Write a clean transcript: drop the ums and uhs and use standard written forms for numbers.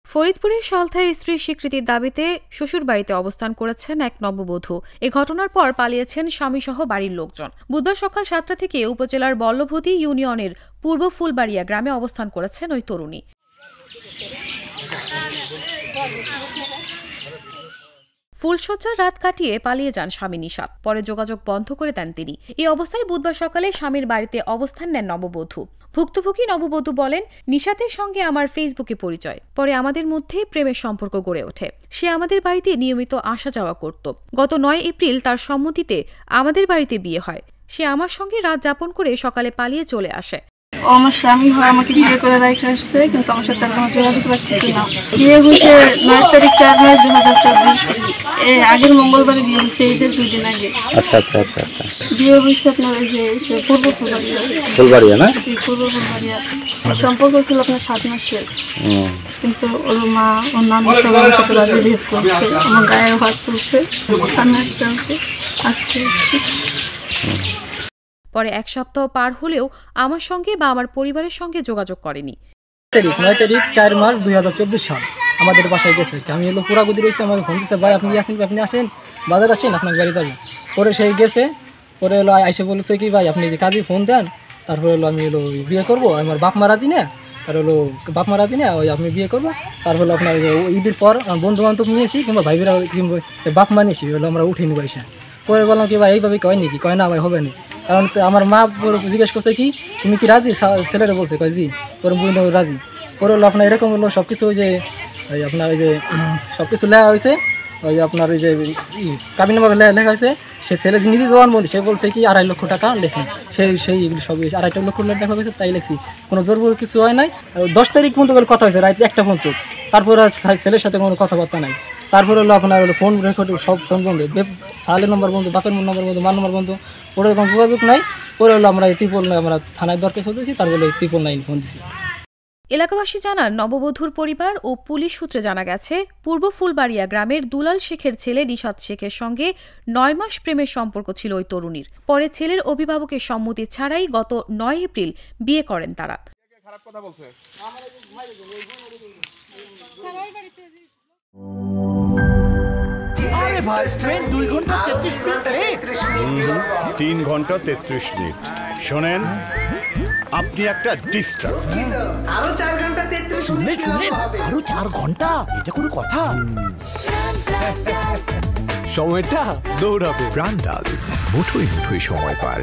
ফরিদপুরের সালথায় স্ত্রীর স্বীকৃতির দাবিতে শ্বশুরবাড়িতে অবস্থান করেছেন এক নববধূ। এ ঘটনার পর পালিয়েছেন স্বামীসহ বাড়ির লোকজন। বুধবার সকাল 7টা থেকে উপজেলার বল্লভদী ইউনিয়নের পূর্ব ফুলবাড়িয়া গ্রামে অবস্থান করেছেন ওই তরুণী। ফুলশয্যার রাত কাটিয়ে পালিয়ে যান স্বামী নিশাত। পরে যোগাযোগ বন্ধ করে দেন তিনি। এই অবস্থায় বুধবার সকালে স্বামীর বাড়িতে অবস্থান নেন নববধূ। ভুক্তভোগী নববধূ বলেন, নিশাতের সঙ্গে আমার ফেসবুকে পরিচয়। পরে আমাদের মধ্যে প্রেমের সম্পর্ক গড়ে ওঠে। সে আমাদের বাড়িতে নিয়মিত আসা যাওয়া করত। গত 9 এপ্রিল তার সম্মতিতে আমাদের বাড়িতে বিয়ে হয়। সে আমার সঙ্গে রাত যাপন করে সকালে পালিয়ে চলে আসে। আমার স্বামী হয় আমাকে বিয়ে করে রেখে আসছে, কিন্তু আমার সাথে আর কোনো যোগাযোগ রাখতেছি না। বিয়ে হয়েছে 9 তারিখ 4/9/2024, আগের মঙ্গলবারে বিয়ে হয়েছে, ঈদের 2 দিন আগে। আচ্ছা আচ্ছা আচ্ছা আচ্ছা বিয়ে হয়েছে আপনার ওই যে পূর্ব ফুলবাড়িয়া, ফুলবাড়িয়া না? জি, পূর্ব ফুলবাড়িয়া। সম্পর্ক ছিল আপনার 7 মাসের, কিন্তু ওর মা ওর নাম সবার সাথে রাজি বিহেভ করছে, আমার গায়ে হাত তুলছে। আমি আসছি আজকে। পরে 1 সপ্তাহ পার হলেও আমার সঙ্গে বা আমার পরিবারের সঙ্গে যোগাযোগ করেনি। 9 তারিখ 4 মার্চ 2024 সাল আমাদের বাসায় গেছে। আমি এলো পুরাগুদি রয়েছে, আমাকে ফোন দিচ্ছে, ভাই আপনি আসেন, আপনি আসেন, বাজার আসেন, আপনার বাড়ি যাবো। পরে সেই গেছে, পরে এলো আইসে বলেছে কি ভাই আপনি কাজে ফোন দেন, তারপরে এলো আমি এলো বিয়ে করবো, আমার বাপ মা রাজি না, তার হলো বাপ মা রাজি না, ওই আপনি বিয়ে করবো। তারপরে আপনার ঈদের পর বন্ধু বান্ধব নিয়ে আসি কিংবা ভাইবিরা কিংবা বাপ মা নিয়ে আসি, হলো আমরা উঠে নিবো এসে। পরে বললাম কি ভাই এইভাবে কয় নাকি? কয় না ভাই হবে না, কারণ আমার মা জিজ্ঞেস করছে কি তুমি কি রাজি? ছেলেটা বলছে কয় জি। পরে বুঝি রাজি। পরে হলো আপনার এরকম হলো সব কিছু, ওই যে আপনার ওই যে সব কিছু লেখা হয়েছে, ওই যে আপনার ওই যে কাবিন নাম্বার লেখা হয়েছে। সে ছেলে নিজে জবানবন্দি, সে বলছে কি 2.5 লক্ষ টাকা লেখেন, সেই এগুলো সব 2.5 লক্ষ দেখা হয়েছে, তাই লেখছি। কোনো জোর কিছু হয় নাই। 10 তারিখ পর্যন্ত কথা হয়েছে, রাত 1টা পর্যন্ত। তারপর ছেলের সাথে কোনো কথাবার্তা নাই। তারপরে হলো আপনার হলো ফোন রেকর্ড, সব ফোন বন্ধ, সালের নম্বর বন্ধ, বাপের নম্বর বন্ধ, মার নম্বর বন্ধ। পরে কোনো যোগাযোগ নাই। পরে হলো আমরা ত্রিপল আমরা থানায় দরকার চলতেছি, তারপরে 399 ফোন দিছি। এলাকাবাসী জানান, নববধূর পরিবার ও পুলিশ সূত্রে জানা গেছে, পূর্ব ফুলবাড়িয়া গ্রামের দুলাল শেখের ছেলে নিশাত শেখের সঙ্গে 9 মাস প্রেমের সম্পর্ক ছিল ওই তরুণীর। পরে ছেলের অভিভাবকের সম্মতি ছাড়াই গত 9 এপ্রিল বিয়ে করেন তারা। ভাই ট্রেন 2 ঘন্টা 33 মিনিট লেট। 3 ঘন্টা 33 মিনিট। শোনেন, আপনি একটা ডিস্টার্ব। আরো 4 ঘন্টা 33 মিনিট। শুনেন, আরো 4 ঘন্টা, এটা কোনো কথা? সময়টা দৌড়াবে। প্রাণডাল মুঠোই মুঠোই সময় পার।